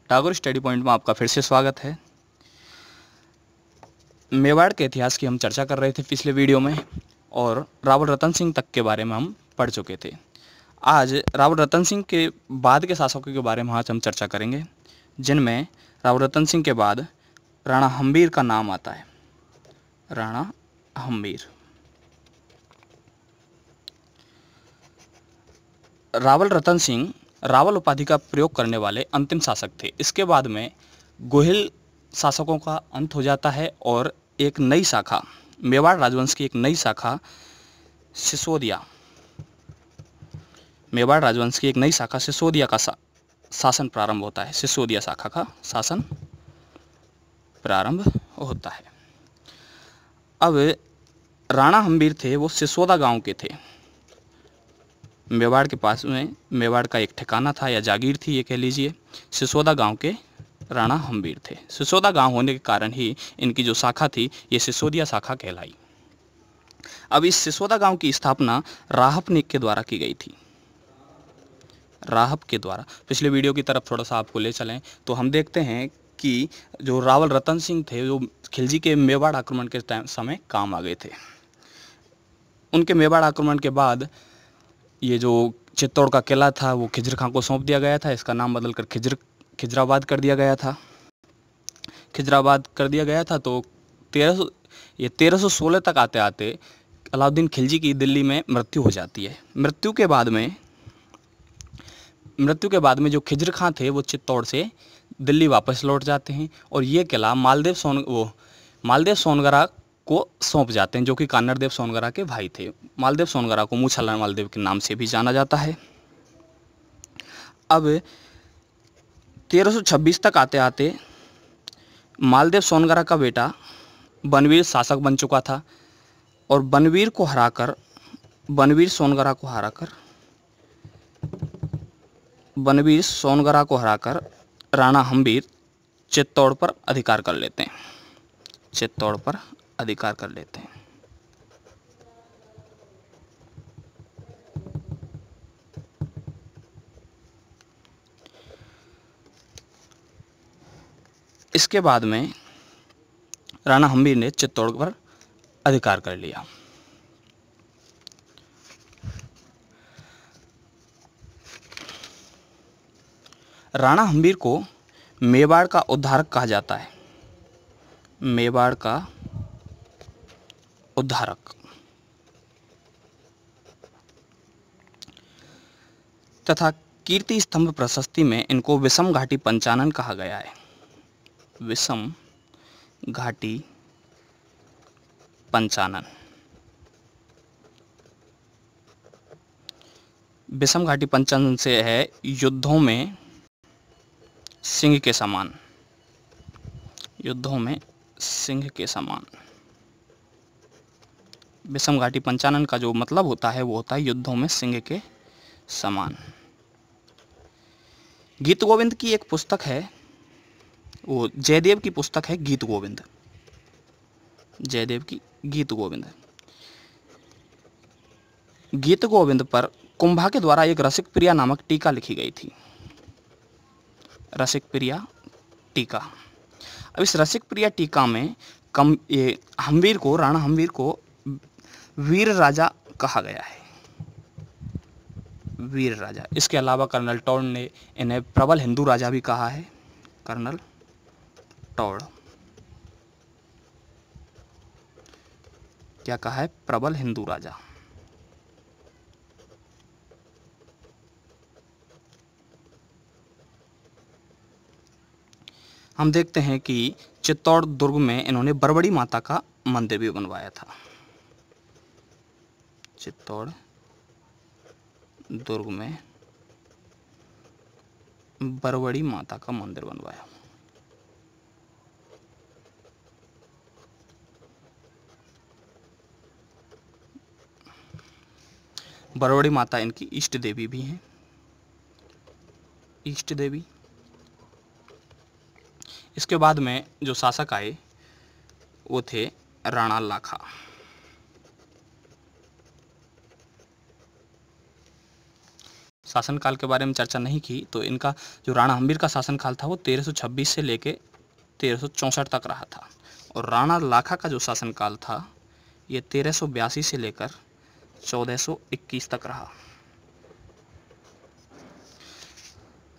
Tagore study point में आपका फिर से स्वागत है। मेवाड़ के इतिहास की हम चर्चा कर रहे थे पिछले वीडियो में, और रावल रतन सिंह तक के बारे में हम पढ़ चुके थे। आज रावल रतन सिंह के बाद के शासकों के बारे में आज हम चर्चा करेंगे, जिनमें रावल रतन सिंह के बाद राणा हम्बीर का नाम आता है। राणा हम्बीर रावल रतन सिंह रावल उपाधि का प्रयोग करने वाले अंतिम शासक थे। इसके बाद में गोहिल शासकों का अंत हो जाता है और एक नई शाखा, मेवाड़ राजवंश की एक नई शाखा सिसोदिया, मेवाड़ राजवंश की एक नई शाखा सिसोदिया का शासन प्रारंभ होता है। सिसोदिया शाखा का शासन प्रारंभ होता है। अब राणा हम्बीर थे, वो सिसोदा गांव के थे। मेवाड़ के पास में मेवाड़ का एक ठिकाना था या जागीर थी, ये कह लीजिए। सिसोदा गांव के राणा हम्बीर थे। सिसोदा गांव होने के कारण ही इनकी जो शाखा थी ये सिसोदिया शाखा कहलाई। अब इस सिसोदा गांव की स्थापना राहप ने के द्वारा की गई थी। राहप के द्वारा। पिछले वीडियो की तरफ थोड़ा सा आपको ले चलें तो हम देखते हैं कि जो रावल रतन सिंह थे, जो खिलजी के मेवाड़ आक्रमण के समय काम आ गए थे। उनके मेवाड़ आक्रमण के बाद ये जो चित्तौड़ का किला था वो खिज्र खां को सौंप दिया गया था। इसका नाम बदलकर खिजराबाद कर दिया गया था। खिजराबाद कर दिया गया था। तो 1316 तक आते आते अलाउद्दीन खिलजी की दिल्ली में मृत्यु हो जाती है। मृत्यु के बाद में जो खिज्र खां थे वो चित्तौड़ से दिल्ली वापस लौट जाते हैं और ये किला मालदेव सोनगरा को सौंप जाते हैं, जो कि कान्नड़देव सोनगरा के भाई थे। मालदेव सोनगरा को मूछालाल मालदेव के नाम से भी जाना जाता है। अब 1326 तक आते आते मालदेव सोनगरा का बेटा बनवीर शासक बन चुका था और बनवीर सोनगरा को हराकर राणा हम्बीर चित्तौड़ पर अधिकार कर लेते हैं। इसके बाद में राणा हम्बीर ने चित्तौड़ पर अधिकार कर लिया। राणा हम्बीर को मेवाड़ का उद्धारक कहा जाता है। मेवाड़ का उद्धारक तथा कीर्ति स्तंभ प्रशस्ति में इनको विषम घाटी पंचानन कहा गया है। विषम घाटी पंचानन। विषम घाटी पंचानन से है युद्धों में सिंह के समान। विषम घाटी पंचानन का जो मतलब होता है वो होता है युद्धों में सिंह के समान। गीत गोविंद की एक पुस्तक है, वो जयदेव की पुस्तक है गीत गोविंद। जयदेव की गीत गोविंद पर कुंभा के द्वारा एक रसिक प्रिया नामक टीका लिखी गई थी। रसिक प्रिया टीका। अब इस रसिक प्रिया टीका में राणा हम्बीर को वीर राजा कहा गया है। वीर राजा। इसके अलावा कर्नल टौड़ ने इन्हें प्रबल हिंदू राजा भी कहा है। कर्नल टौड़ क्या कहा है? प्रबल हिंदू राजा। हम देखते हैं कि चित्तौड़ दुर्ग में इन्होंने बरबड़ी माता का मंदिर भी बनवाया था। चित्तौड़ दुर्ग में बरबड़ी माता का मंदिर बनवाया। बरबड़ी माता इनकी इष्ट देवी भी हैं। इष्ट देवी। इसके बाद में जो शासक आए वो थे राणा लाखा। शासनकाल के बारे में चर्चा नहीं की, तो इनका जो राणा हम्बीर का शासनकाल था वो 1326 से लेके 1364 तक रहा था, और राणा लाखा का जो शासनकाल था ये 1382 से लेकर 1421 तक रहा।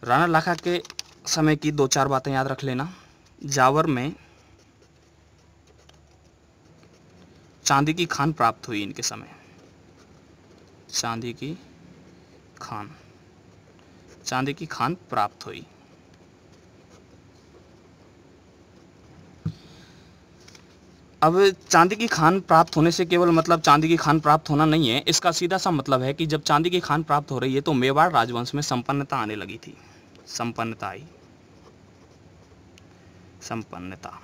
राणा लाखा के समय की 2-4 बातें याद रख लेना। जावर में चांदी की खान प्राप्त हुई इनके समय, चांदी की खान प्राप्त हुई। अब चांदी की खान प्राप्त होने से केवल मतलब चांदी की खान प्राप्त होना नहीं है, इसका सीधा सा मतलब है कि जब चांदी की खान प्राप्त हो रही है तो मेवाड़ राजवंश में संपन्नता आने लगी थी। संपन्नता आई, संपन्नता।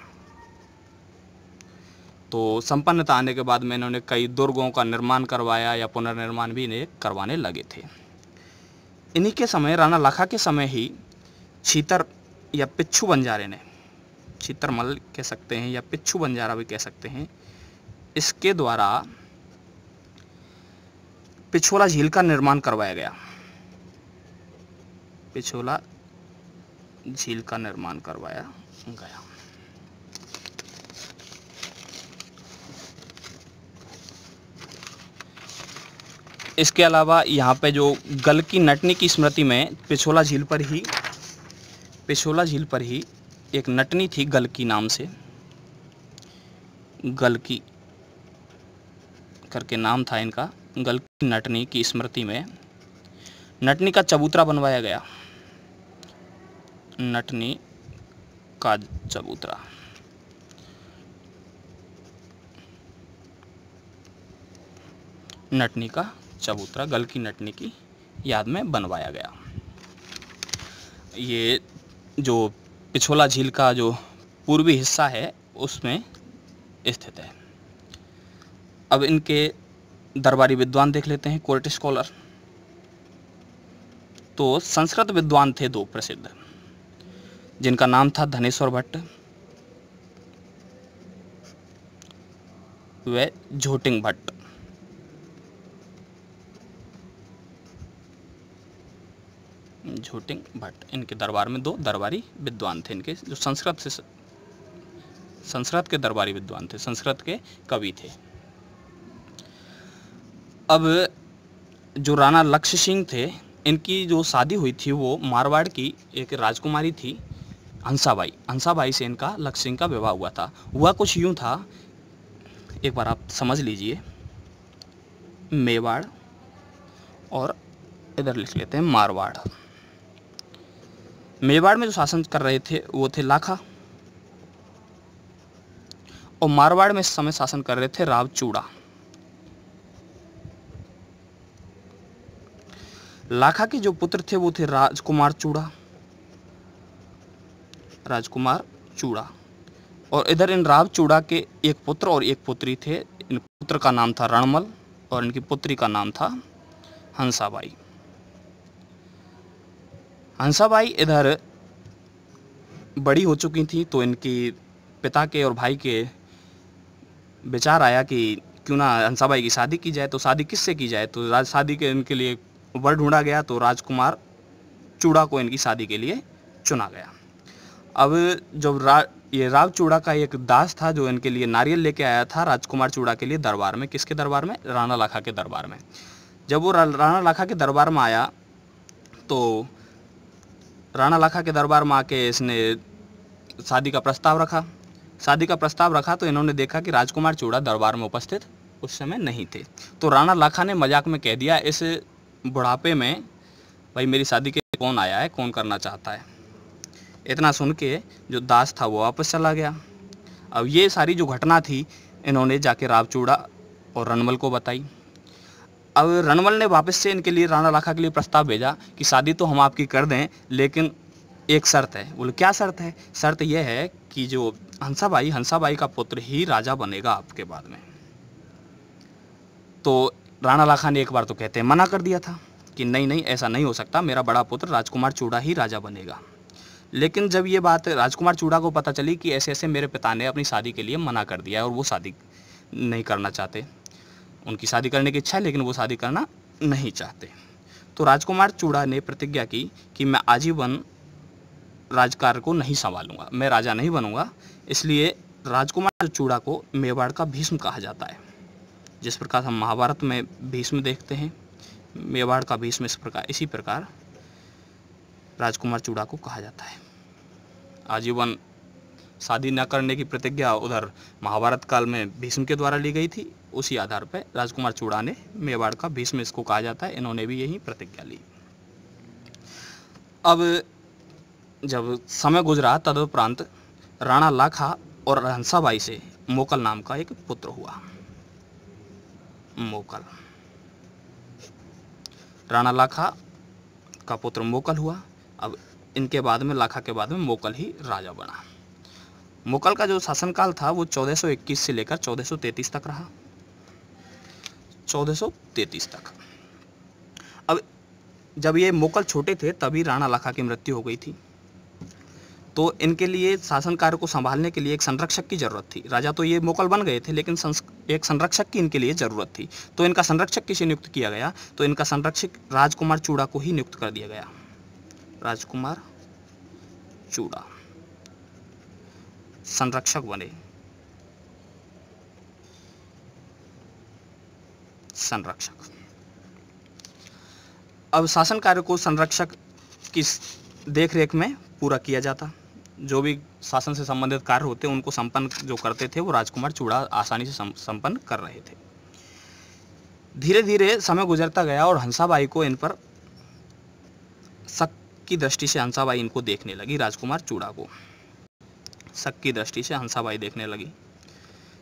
तो संपन्नता आने के बाद में इन्होंने कई दुर्गों का निर्माण करवाया या पुनर्निर्माण भी इन्हें करवाने लगे थे। इन्हीं के समय, राणा लाखा के समय ही छीतर या पिच्छू बंजारे ने, छीतरमल कह सकते हैं या पिच्छू बंजारा भी कह सकते हैं, इसके द्वारा पिछोला झील का निर्माण करवाया गया। पिछोला झील का निर्माण करवाया गया। इसके अलावा यहाँ पे जो गल की नटनी की स्मृति में पिछोला झील पर ही एक नटनी थी गल की नाम से, गल की करके नाम था इनका। गल की नटनी की स्मृति में नटनी का चबूतरा बनवाया गया। नटनी का चबूतरा, नटनी का चबूतरा गल की नटनी की याद में बनवाया गया। ये जो पिछोला झील का जो पूर्वी हिस्सा है उसमें स्थित है। अब इनके दरबारी विद्वान देख लेते हैं, कोर्ट स्कॉलर। तो संस्कृत विद्वान थे 2 प्रसिद्ध, जिनका नाम था धनेश्वर भट्ट व झोटिंग भट्ट। झोटिंग भट्ट, इनके दरबार में 2 दरबारी विद्वान थे इनके, जो संस्कृत के दरबारी विद्वान थे, संस्कृत के कवि थे। अब जो राणा लक्ष्य सिंह थे, इनकी जो शादी हुई थी वो मारवाड़ की एक राजकुमारी थी हंसाबाई। हंसाबाई से इनका लक्ष्य सिंह का विवाह हुआ था। हुआ कुछ यूं था, एक बार आप समझ लीजिए, मेवाड़ और इधर लिख लेते हैं मारवाड़। मेवाड़ में जो शासन कर रहे थे वो थे लाखा, और मारवाड़ में इस समय शासन कर रहे थे रावचूड़ा। लाखा के जो पुत्र थे वो थे राजकुमार चूड़ा, और इधर इन रावचूड़ा के एक पुत्र और एक पुत्री थे। इन पुत्र का नाम था रणमल और इनकी पुत्री का नाम था हंसाबाई। हंसाबाई इधर बड़ी हो चुकी थी, तो इनकी पिता के और भाई के विचार आया कि क्यों ना हंसाबाई की शादी की जाए। तो शादी किससे की जाए, तो शादी के इनके लिए वर ढूंढा गया, तो राजकुमार चूड़ा को इनकी शादी के लिए चुना गया। अब जब ये रावचूड़ा का एक दास था जो इनके लिए नारियल लेके आया था राजकुमार चूड़ा के लिए दरबार में। किसके दरबार में? राणा लाखा के दरबार में। जब वो राणा लाखा के दरबार में आया तो राणा लाखा के दरबार में आके इसने शादी का प्रस्ताव रखा। तो इन्होंने देखा कि राजकुमार चूड़ा दरबार में उपस्थित उस समय नहीं थे। तो राणा लाखा ने मजाक में कह दिया, इस बुढ़ापे में भाई मेरी शादी के कौन आया है, कौन करना चाहता है। इतना सुन के जो दास था वो वापस चला गया। अब ये सारी जो घटना थी इन्होंने जाके रावचूड़ा और रणमल को बताई। अब रणमल ने वापस से इनके लिए राणा लाखा के लिए प्रस्ताव भेजा कि शादी तो हम आपकी कर दें, लेकिन एक शर्त है। बोले क्या शर्त है? शर्त यह है कि जो हंसाबाई का पुत्र ही राजा बनेगा आपके बाद में। तो राणा लाखा ने एक बार तो कहते हैं मना कर दिया था कि नहीं ऐसा नहीं हो सकता, मेरा बड़ा पुत्र राजकुमार चूड़ा ही राजा बनेगा। लेकिन जब ये बात राजकुमार चूड़ा को पता चली कि ऐसे ऐसे मेरे पिता ने अपनी शादी के लिए मना कर दिया है और वो शादी नहीं करना चाहते, उनकी शादी करने की इच्छा है लेकिन वो शादी करना नहीं चाहते, तो राजकुमार चूड़ा ने प्रतिज्ञा की कि मैं आजीवन राजकार्य को नहीं संभालूंगा, मैं राजा नहीं बनूंगा। इसलिए राजकुमार चूड़ा को मेवाड़ का भीष्म कहा जाता है। जिस प्रकार हम महाभारत में भीष्म देखते हैं, मेवाड़ का भीष्म इसी प्रकार राजकुमार चूड़ा को कहा जाता है। आजीवन शादी न करने की प्रतिज्ञा उधर महाभारत काल में भीष्म के द्वारा ली गई थी, उसी आधार पर राजकुमार चूड़ा ने मेवाड़ का भीष्म इसको कहा जाता है, इन्होंने भी यही प्रतिज्ञा ली। अब जब समय गुजरा तदुपरांत राणा लाखा और हंसाबाई से मोकल नाम का एक पुत्र हुआ। मोकल, राणा लाखा का पुत्र मोकल हुआ। अब इनके बाद में, लाखा के बाद में मोकल ही राजा बना। मोकल का जो शासनकाल था वो 1421 से लेकर 1433 तक रहा। 1433 तक। अब जब ये मोकल छोटे थे तभी राणा लाखा की मृत्यु हो गई थी, तो इनके लिए शासन कार्य को संभालने के लिए एक संरक्षक की जरूरत थी। राजा तो ये मोकल बन गए थे लेकिन एक संरक्षक की इनके लिए जरूरत थी, तो इनका संरक्षक किसे नियुक्त किया गया? तो इनका संरक्षक राजकुमार चूड़ा को ही नियुक्त कर दिया गया। राजकुमार चूड़ा संरक्षक बने। संरक्षक। अब शासन कार्य को संरक्षक की देखरेख में पूरा किया जाता। जो भी शासन से संबंधित कार्य होते उनको संपन्न जो करते थे वो राजकुमार चूड़ा आसानी से संपन्न कर रहे थे। धीरे धीरे समय गुजरता गया और हंसाबाई को इन पर शक की दृष्टि से हंसाबाई इनको देखने लगी। राजकुमार चूड़ा को शक की दृष्टि से हंसाबाई देखने लगी।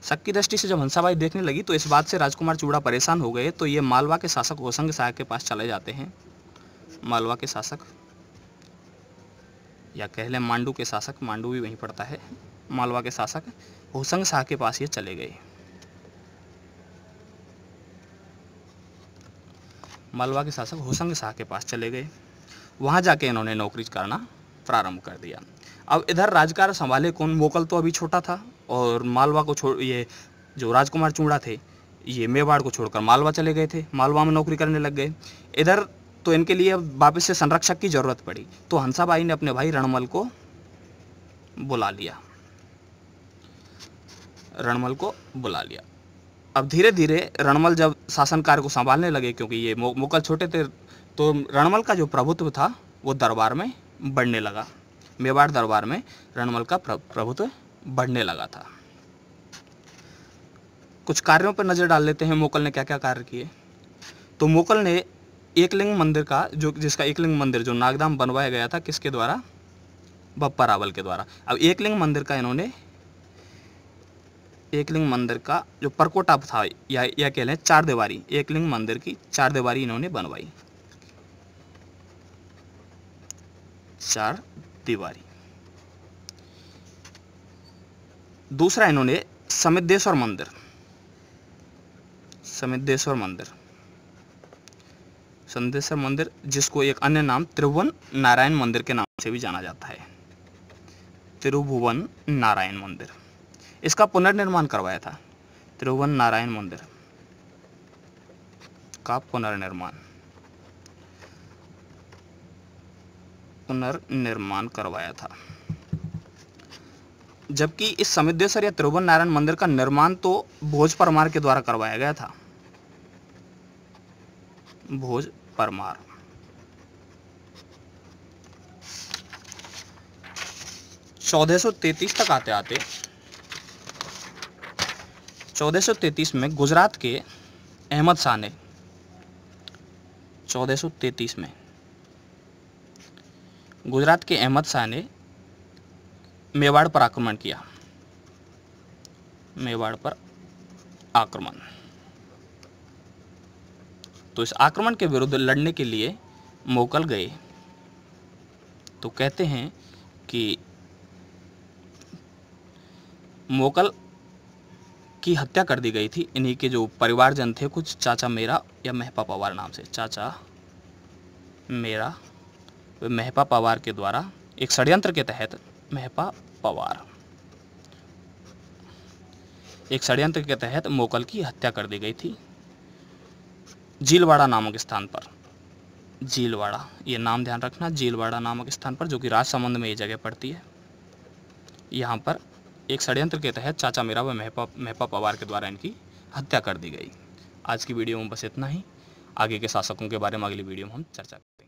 शक की दृष्टि से जब हंसाबाई देखने लगी तो इस बात से राजकुमार चूड़ा परेशान हो गए, तो ये मालवा के शासक होशंग शाह के पास चले जाते हैं। मालवा के शासक या कह लें मांडू के शासक, मांडू भी वहीं पड़ता है। मालवा के शासक होशंग शाह के पास ये चले गए। मालवा के शासक होशंग शाह के पास चले गए। वहां जाके इन्होंने नौकरी करना प्रारंभ कर दिया। अब इधर राजकार्य संभाले कौन? मोकल तो अभी छोटा था और मालवा को छोड़, ये जो राजकुमार चूड़ा थे ये मेवाड़ को छोड़कर मालवा चले गए थे, मालवा में नौकरी करने लग गए। इधर तो इनके लिए वापस से संरक्षक की जरूरत पड़ी, तो हंसाबाई ने अपने भाई रणमल को बुला लिया। रणमल को बुला लिया। अब धीरे धीरे रणमल जब शासन कार्य को संभालने लगे, क्योंकि ये मोकल छोटे थे, तो रणमल का जो प्रभुत्व था वो दरबार में बढ़ने लगा। मेवाड़ दरबार में रणमल का प्रभुत्व बढ़ने लगा था। कुछ कार्यों पर नजर डाल लेते हैं, मोकल ने क्या क्या कार्य किए। तो मोकल ने एकलिंग मंदिर का जिसका एकलिंग मंदिर जो नागदाम बनवाया गया था, किसके द्वारा? बप्पा रावल के द्वारा। अब एकलिंग मंदिर का इन्होंने, एकलिंग मंदिर का जो परकोटा था या कह लें चार दीवारी, एकलिंग मंदिर की चार दीवारी इन्होंने बनवाई। चार दीवारी। दूसरा इन्होंने समिद्धेश्वर मंदिर, समिद्धेश्वर मंदिर, समिद्धेश्वर मंदिर जिसको एक अन्य नाम त्रिभुवन नारायण मंदिर के नाम से भी जाना जाता है। त्रिभुवन नारायण मंदिर, इसका पुनर्निर्माण करवाया था। त्रिभुवन नारायण मंदिर का पुनर्निर्माण करवाया था। जबकि इस समिद्धेश्वर या त्रिभुवन नारायण मंदिर का निर्माण तो भोज परमार के द्वारा करवाया गया था। भोज परमार। (1433) तक आते आते 1433 में गुजरात के अहमद शाह ने 1433 में गुजरात के अहमद शाह ने मेवाड़ पर आक्रमण किया। मेवाड़ पर आक्रमण। तो इस आक्रमण के विरुद्ध लड़ने के लिए मोकल गए। तो कहते हैं कि मोकल की हत्या कर दी गई थी। इन्हीं के जो परिवारजन थे, कुछ चाचा मेरा या महपा पवार नाम से, चाचा मेरा महपा पवार के द्वारा एक षड्यंत्र के तहत महपा पवार, एक षड्यंत्र के तहत मोकल की हत्या कर दी गई थी जीलवाड़ा नामक स्थान पर। जीलवाड़ा, ये नाम ध्यान रखना, जीलवाड़ा नामक स्थान पर, जो कि राजसमंद में ये जगह पड़ती है। यहाँ पर एक षड्यंत्र के तहत चाचा मेरा व महपा पवार के द्वारा इनकी हत्या कर दी गई। आज की वीडियो में बस इतना ही। आगे के शासकों के बारे में अगली वीडियो में हम चर्चा करेंगे।